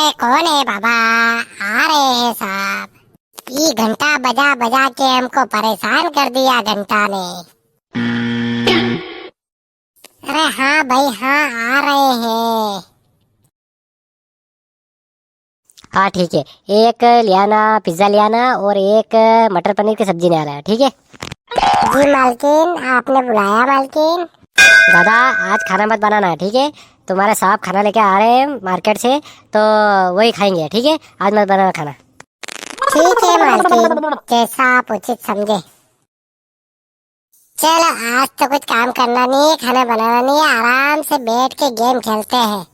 अरे कौन है बाबा? आ रहे हैं साहब। ये घंटा बजा बजा के हमको परेशान कर दिया घंटा ने। अरे हाँ भाई हाँ, आ रहे हैं। हाँ ठीक है, एक लियाना पिज्ज़ा लियाना और एक मटर पनीर की सब्जी ले आना, ठीक है। जी मालकिन, आपने बुलाया मालकिन? दादा आज खाना मत बनाना, ठीक है। तुम्हारे साहब खाना लेके आ रहे हैं मार्केट से, तो वही खाएंगे, ठीक है। आज मत बनाना खाना। ठीक है मालकिन, जैसा आप उचित समझे। चलो आज तो कुछ काम करना नहीं है, खाना बनाना नहीं है, आराम से बैठ के गेम खेलते हैं।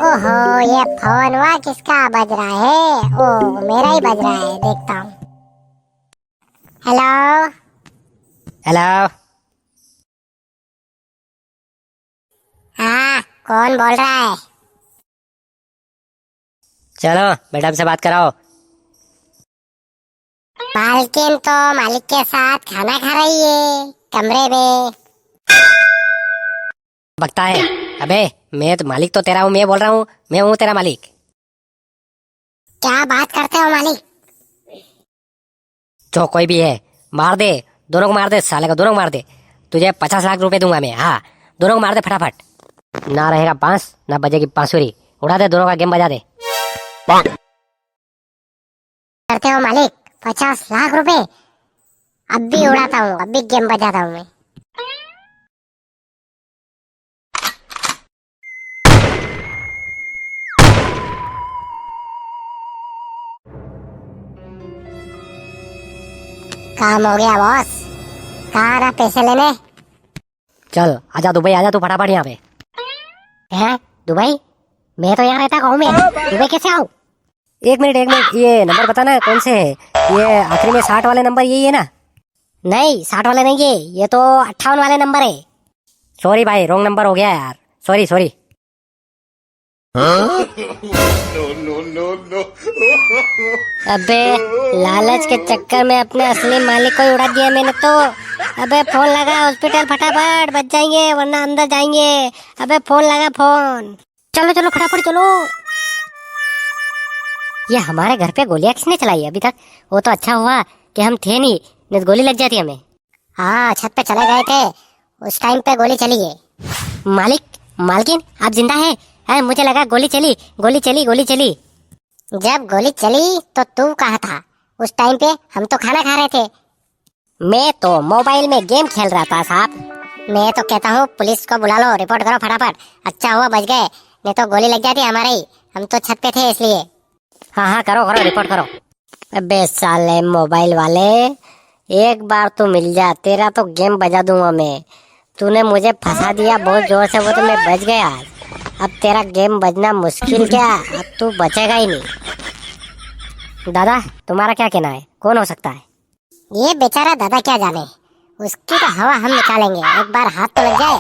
ओहो, ये फोन हुआ किसका बज रहा है? ओ मेरा ही बज रहा है, देखता हूँ। हेलो। हेलो। हाँ, कौन बोल रहा है? चलो मैडम से बात कराओ। मालकिन तो मालिक के साथ खाना खा रही है कमरे में। बकता है। अबे मैं तो मालिक तो तेरा हूँ, मैं बोल रहा हूँ, मैं हूँ तेरा मालिक। क्या बात करते हो मालिक? जो कोई भी है मार दे, दोनों को मार दे, साले को दोनों को मार दे। तुझे 50 लाख रुपए दूंगा मैं। हाँ दोनों को मार दे फटाफट। ना रहेगा बांस ना बजेगी बांसुरी। उड़ा दे, दोनों का गेम बजा दे। करते हो मालिक? 50 लाख रुपए? अब भी उड़ाता हूँ, अब भी गेम बजाता हूँ मैं। काम हो गया बॉस। कहाँ ना पैसे लेने? चल आजा दुबई, आजा तू फटाफट यहाँ पे। है दुबई? मैं तो यहाँ रहता गाँव में, दुबई कैसे आऊँ? एक मिनट एक मिनट, ये नंबर बताना कौन से है? ये आखिरी में 60 वाले नंबर यही है ना? नहीं 60 वाले नहीं है, ये तो 58 वाले नंबर है। सॉरी भाई, रॉन्ग नंबर हो गया यार, सॉरी सॉरी। अबे लालच के चक्कर में अपने असली मालिक को ही उड़ा दिया मैंने तो। अबे फोन लगा हॉस्पिटल, फटाफट बच जाएंगे वरना अंदर जाएंगे। अबे फोन लगा, फोन। चलो चलो फटाफट चलो। ये हमारे घर पे गोलियां किसने चलाई अभी तक? वो तो अच्छा हुआ कि हम थे नहीं, नहीं तो गोली लग जाती हमें। हाँ, छत पे चले गए थे, उस टाइम पे गोली चली है। मालिक, मालकिन आप जिंदा है? मुझे लगा गोली चली, गोली चली, गोली चली। जब गोली चली तो तू कहाँ था? उस टाइम पे हम तो खाना खा रहे थे। मैं तो मोबाइल में गेम खेल रहा था साहब। मैं तो कहता हूँ पुलिस को बुला लो, रिपोर्ट करो फटाफट। अच्छा हुआ बच गए, नहीं तो गोली लग जाती हमारे ही। हम तो छत पे थे इसलिए। हाँ हाँ करो करो, रिपोर्ट करो। अबे साले मोबाइल वाले, एक बार तो मिल जा, तेरा तो गेम बजा दूंगा मैं। तूने मुझे फंसा दिया बहुत जोर से, वो तो मैं बच गया। अब तेरा गेम बजना मुश्किल क्या, अब तू बचेगा ही नहीं। दादा तुम्हारा क्या कहना है, कौन हो सकता है? ये बेचारा दादा क्या जाने, उसकी तो हवा हम निकालेंगे, एक बार हाथ तो लग जाए।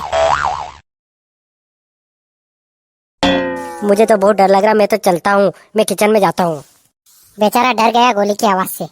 मुझे तो बहुत डर लग रहा, मैं तो चलता हूँ, मैं किचन में जाता हूँ। बेचारा डर गया गोली की आवाज से।